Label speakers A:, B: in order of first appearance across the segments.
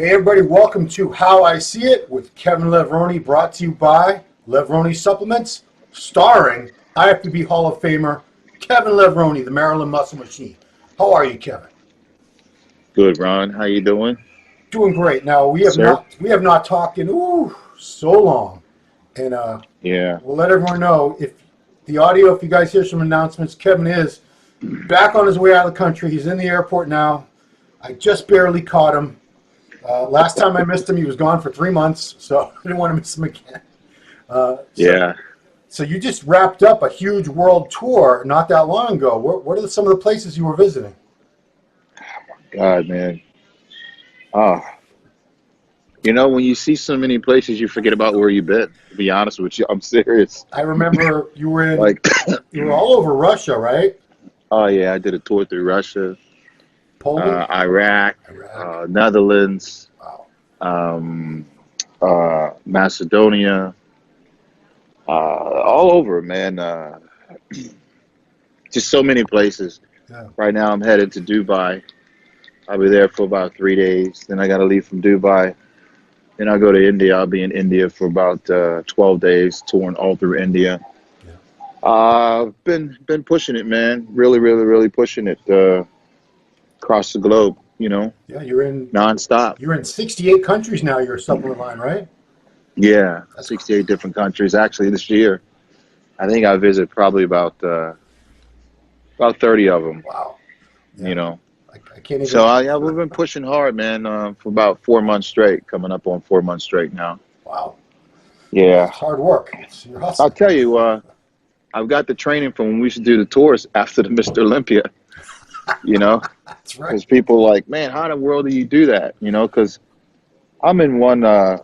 A: Hey everybody, welcome to How I See It with Kevin Levrone, brought to you by Levrone Supplements, starring IFBB Hall of Famer Kevin Levrone, the Maryland Muscle Machine. How are you, Kevin?
B: Good, Ron. How you doing?
A: Doing great. Now we have not talked in so long, and
B: Yeah.
A: we'll let everyone know if you guys hear some announcements, Kevin is back on his way out of the country. He's in the airport now. I just barely caught him. Last time I missed him, he was gone for 3 months, so I didn't want to miss him again. So you just wrapped up a huge world tour not that long ago. What are some of the places you were visiting?
B: God, man. When you see so many places, you forget about where you've been. To be honest with you, I'm serious.
A: I remember you were you were all over Russia, right?
B: Oh yeah, I did a tour through Russia,
A: Poland,
B: Iraq, Netherlands, Macedonia, all over, man. Just so many places.
A: Yeah.
B: Right now, I'm headed to Dubai. I'll be there for about 3 days. Then I got to leave from Dubai. Then I'll go to India. I'll be in India for about 12 days, touring all through India. Yeah. Been pushing it, man. Really, really, really pushing it across the globe.
A: Yeah, you're in
B: nonstop.
A: You're in 68 countries now. Your supplement line, right?
B: Yeah, 68 different countries. Actually, this year, I think I visited probably about 30 of them.
A: Wow. Yeah. I can't even.
B: So we've been pushing hard, man, for about 4 months straight. Coming up on 4 months straight now.
A: Wow.
B: Yeah.
A: It's hard work. It's your hustle.
B: I'll tell you, I've got the training from when we used to do the tours after the Mr. Olympia.
A: That's right.
B: Because people are like, man, how in the world do you do that? Because I'm in one. I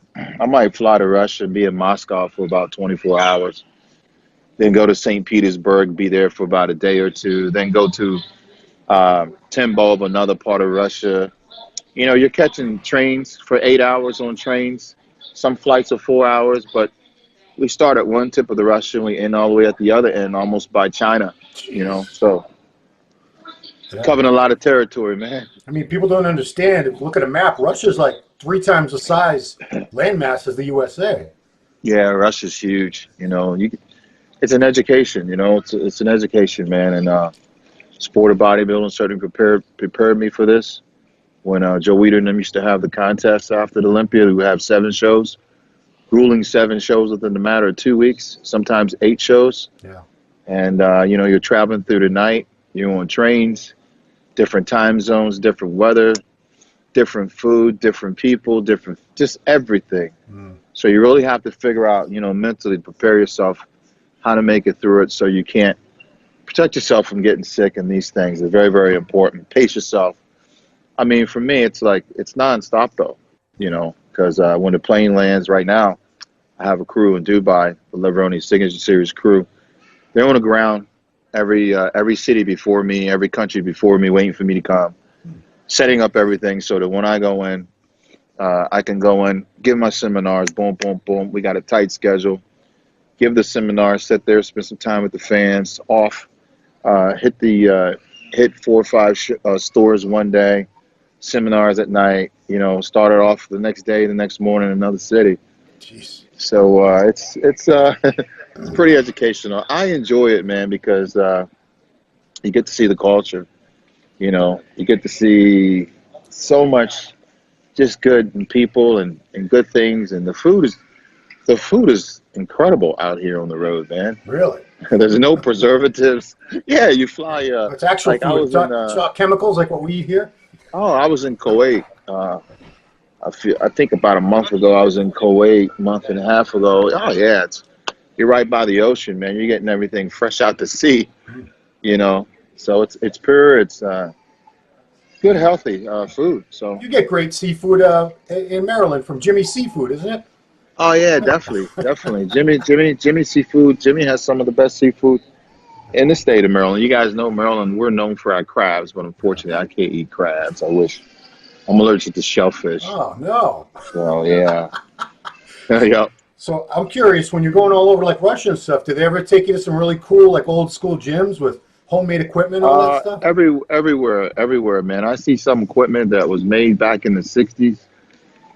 B: might fly to Russia and be in Moscow for about 24 hours. Then go to St. Petersburg, be there for about a day or two. Then go to Tambov, another part of Russia. You're catching trains for 8 hours on trains. Some flights are 4 hours, but we start at one tip of the Russia and we end all the way at the other end, almost by China. So covering a lot of territory, man.
A: I mean, people don't understand. If you look at a map, Russia's like 3 times the size landmass as the USA.
B: Yeah, Russia's huge. It's an education. It's an education, man. And sport of bodybuilding certainly prepared me for this. When Joe Weider and them used to have the contests after the Olympia, we would have 7 shows, grueling 7 shows within the matter of 2 weeks, sometimes 8 shows. Yeah. And you're traveling through the night. You're on trains, different time zones, different weather, different food, different people, just everything. So you really have to figure out, mentally prepare yourself how to make it through it so you can't protect yourself from getting sick, and these things are very, very important. Pace yourself. I mean, for me, it's nonstop though, because when the plane lands right now, I have a crew in Dubai, the Levrone Signature Series crew. They're on the ground, every city before me, every country before me, waiting for me to come, setting up everything so that when I go in, I can go in, give my seminars, boom, boom, boom. We got a tight schedule. Give the seminar, sit there, spend some time with the fans, hit 4 or 5 stores one day, seminars at night, started off the next day, the next morning, another city.
A: Jeez.
B: So it's pretty educational. I enjoy it, man, because you get to see the culture. You get to see so much just good in people and good things, and the food is incredible out here on the road, man.
A: Really?
B: There's no preservatives. Yeah, you fly.
A: It's actual food. It's not chemicals like what we eat here.
B: Oh, I was in Kuwait. I think about a month ago. I was in Kuwait a month and a half ago. Oh yeah, you're right by the ocean, man. You're getting everything fresh out the sea. So it's pure. It's good, healthy food. So
A: you get great seafood in Maryland from Jimmy's Seafood, isn't it?
B: Oh yeah, definitely. Jimmy Seafood. Jimmy has some of the best seafood in the state of Maryland. You guys know Maryland. We're known for our crabs, but unfortunately, I can't eat crabs. I wish. I'm allergic to shellfish.
A: Oh no.
B: So yeah. Yep.
A: So I'm curious, when you're going all over like Russia and stuff, do they ever take you to some really cool like old school gyms with homemade equipment and all that stuff?
B: Everywhere, man. I see some equipment that was made back in the 60s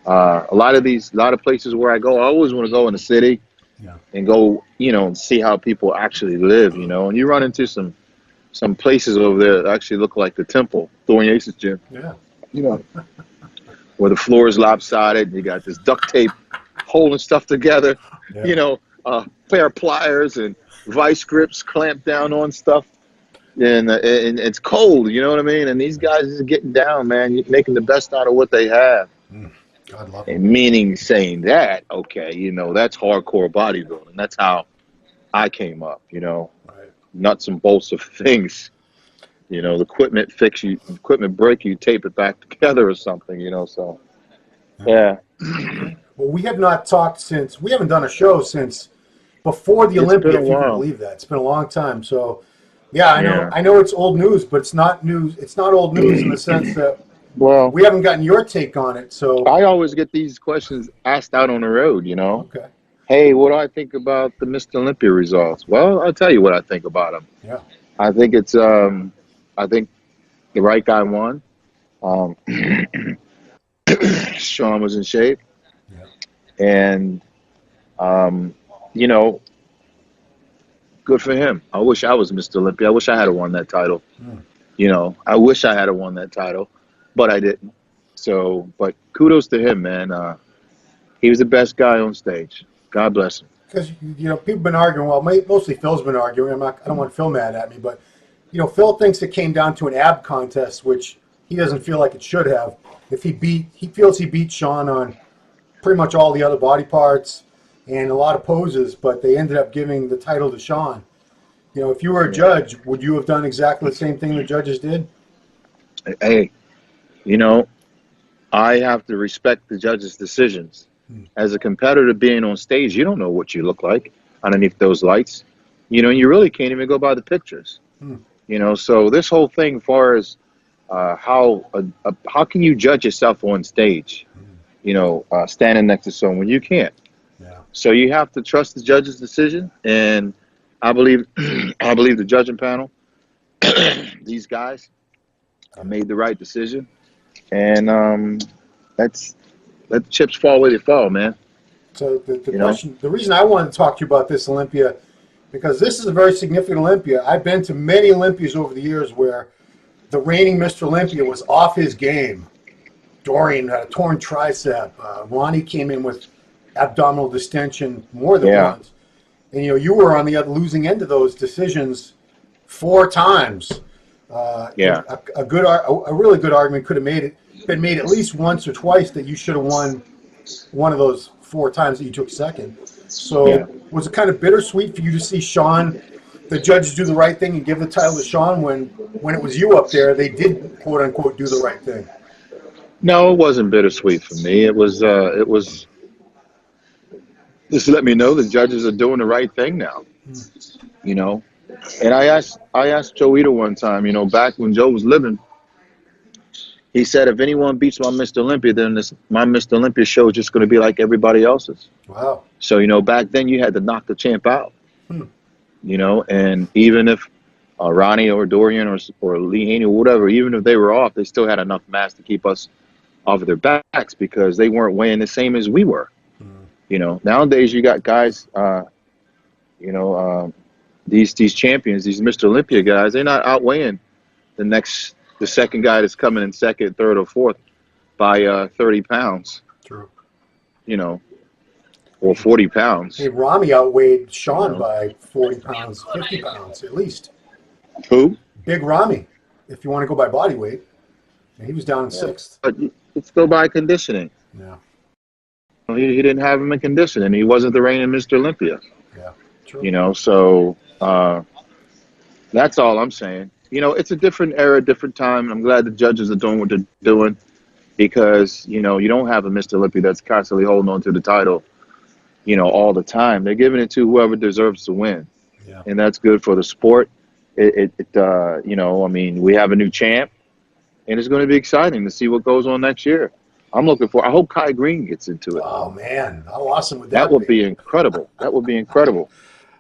B: A lot of places where I go, I always want to go in the city
A: Yeah.
B: and go, and see how people actually live, and you run into some places over there that actually look like the temple, Thorny Ace's gym,
A: Yeah.
B: you know, where the floor is lopsided and you got this duct tape holding stuff together,
A: Yeah.
B: pair of pliers and vice grips clamped down on stuff. And it's cold, you know what I mean? And these guys is getting down, man, making the best out of what they have.
A: God love
B: And
A: him.
B: meaning saying that, okay, that's hardcore bodybuilding. That's how I came up,
A: Right.
B: nuts and bolts of things. The equipment break, you tape it back together or something, so yeah.
A: Well, we have not talked we haven't done a show since before the
B: It's
A: Olympia,
B: been a
A: if you can
B: while.
A: believe that. It's been a long time. So, yeah,
B: Yeah.
A: I know it's old news, but it's not news. It's not old news in the sense that
B: Well,
A: we haven't gotten your take on it. So,
B: I always get these questions asked out on the road,
A: okay.
B: Hey, what do I think about the Mr. Olympia results? Well, I'll tell you what I think about them.
A: Yeah.
B: I think I think the right guy won. Um, Sean was in shape.
A: Yeah.
B: And, you know, good for him. I wish I was Mr. Olympia. I wish I had won that title. I wish I had won that title, but I didn't. So, but kudos to him, man. He was the best guy on stage. God bless him.
A: Because, people have been arguing, well, mostly Phil's been arguing. I don't want Phil mad at me, but, Phil thinks it came down to an ab contest, which he doesn't feel like it should have. He feels he beat Sean on pretty much all the other body parts and a lot of poses, but they ended up giving the title to Sean. If you were a judge, would you have done exactly the same thing the judges did?
B: Hey, I have to respect the judges' decisions. As a competitor being on stage, you don't know what you look like underneath those lights. You really can't even go by the pictures. So this whole thing, as far as how can you judge yourself on stage? Standing next to someone, you can't.
A: Yeah.
B: So you have to trust the judge's decision, and I believe the judging panel, these guys, made the right decision, and let the chips fall where they fall, man.
A: So the question, the reason I wanted to talk to you about this Olympia, because this is a very significant Olympia. I've been to many Olympias over the years where the reigning Mr. Olympia was off his game. Dorian had a torn tricep. Ronnie came in with abdominal distension more than once. And, you were on the other losing end of those decisions 4 times. A really good argument could have been made at least once or twice that you should have won one of those 4 times that you took second. So was it kind of bittersweet for you to see Sean, the judges, do the right thing and give the title to Sean when it was you up there, they did, quote unquote, do the right thing?
B: No, it wasn't bittersweet for me. It was just let me know the judges are doing the right thing now. And I asked Joe Ito one time, back when Joe was living, he said, if anyone beats my Mr. Olympia, then my Mr. Olympia show is just going to be like everybody else's.
A: Wow.
B: So, back then you had to knock the champ out, and even if Ronnie or Dorian or Lee Haney or whatever, even if they were off, they still had enough mass to keep us off of their backs because they weren't weighing the same as we were. Nowadays you got guys, these champions, these Mr. Olympia guys, they're not outweighing the second guy that's coming in second, third, or fourth by 30 pounds.
A: True.
B: Or 40 pounds.
A: Hey, Rami outweighed Sean by 40 pounds, 50 pounds at least.
B: Who?
A: Big Rami, if you want to go by body weight. And he was down in 6th.
B: But let's go by conditioning.
A: Yeah.
B: He didn't have him in conditioning. He wasn't the reigning Mr. Olympia.
A: Yeah. True.
B: So that's all I'm saying. It's a different era, different time. I'm glad the judges are doing what they're doing because, you don't have a Mr. Olympia that's constantly holding on to the title, all the time. They're giving it to whoever deserves to win.
A: Yeah.
B: And that's good for the sport. We have a new champ, and it's going to be exciting to see what goes on next year. I hope Kai Green gets into it.
A: Oh, man. How awesome would
B: That would be incredible. That would be incredible.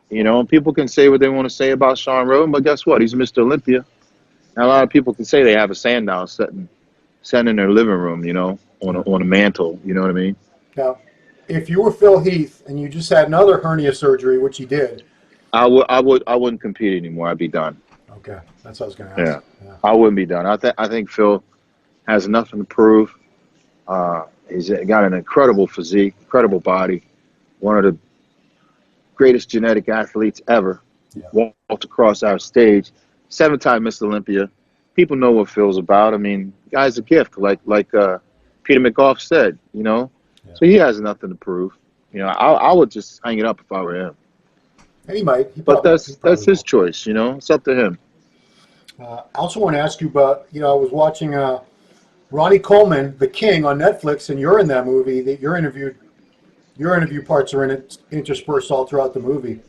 B: And people can say what they want to say about Sean Roden, but guess what? He's Mr. Olympia. And a lot of people can say they have a Sandown sitting in their living room, on a mantle. You know what I mean?
A: Now, if you were Phil Heath and you just had another hernia surgery, which he did,
B: I wouldn't compete anymore. I'd be done.
A: okay, that's what I was going to
B: Yeah.
A: ask. Yeah.
B: I wouldn't be done. I think Phil has nothing to prove. He's got an incredible physique, incredible body, one of the greatest genetic athletes ever.
A: Yeah.
B: Walked across our stage, 7-time Mr. Olympia. People know what Phil's about. I mean, guy's a gift, like Peter McGough said, you know.
A: Yeah.
B: So he has nothing to prove. You know, I would just hang it up if I were him.
A: And he might.
B: But that's his choice, you know. It's up to him.
A: I also want to ask you about, I was watching Ronnie Coleman, The King, on Netflix, and you're in that movie. That your interview parts are in it, interspersed all throughout the movie.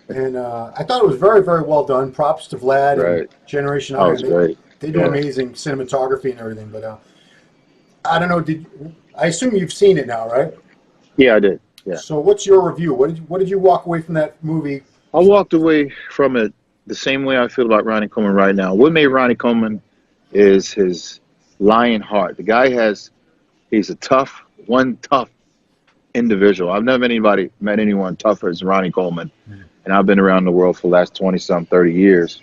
A: And I thought it was very, very well done. Props to Vlad and Generation
B: That was great.
A: They do amazing cinematography and everything. But I don't know. I assume you've seen it now, right?
B: Yeah, I did. Yeah.
A: So what's your review? What did you walk away from that movie?
B: I walked away from it the same way I feel about Ronnie Coleman right now. What made Ronnie Coleman is his lion heart. The guy he's a tough individual. I've never met anyone tougher as Ronnie Coleman. And I've been around the world for the last 20-some, 30 years.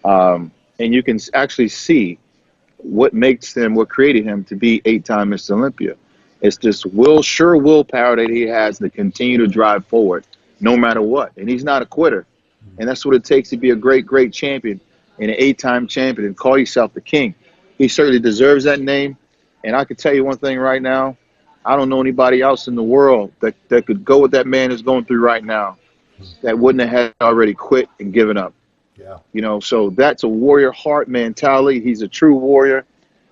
B: And you can actually see what created him to be 8-time Mr. Olympia. It's this sheer willpower that he has to continue to drive forward no matter what. And he's not a quitter. And that's what it takes to be a great, great champion and an 8-time champion and call yourself the king. He certainly deserves that name. And I can tell you one thing right now. I don't know anybody else in the world that could go what that man is going through right now that wouldn't have already quit and given up.
A: Yeah.
B: You know, so that's a warrior heart mentality. He's a true warrior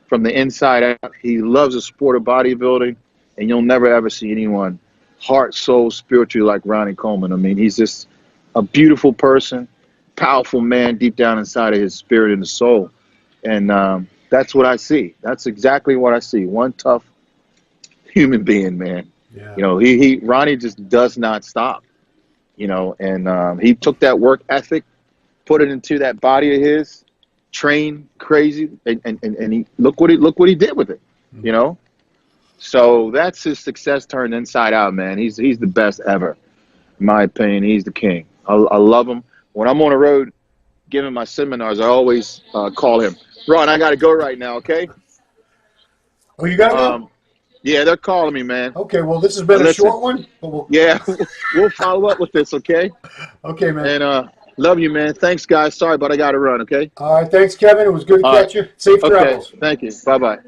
B: from the inside out. He loves the sport of bodybuilding, and you'll never ever see anyone heart, soul, spiritually like Ronnie Coleman. I mean, he's just a beautiful person, powerful man deep down inside of his spirit and his soul. And that's what I see. That's exactly what I see. One tough human being, man.
A: Yeah.
B: You know, Ronnie just does not stop. You know, and he took that work ethic, put it into that body of his, trained crazy, and he look what he did with it. You know, so that's his success turned inside out, man. He's the best ever, in my opinion. He's the king. I love him. When I'm on the road giving my seminars, I always call him, Ron, I got to go right now, okay?
A: Oh, you got to go?
B: Yeah, they're calling me, man.
A: Okay, well, this has been a short one. But
B: we'll follow up with this, okay?
A: Okay, man.
B: And love you, man. Thanks, guys. Sorry, but I got to run, okay?
A: All right, thanks, Kevin. It was good to catch you. Safe travels.
B: Thank you. Bye-bye.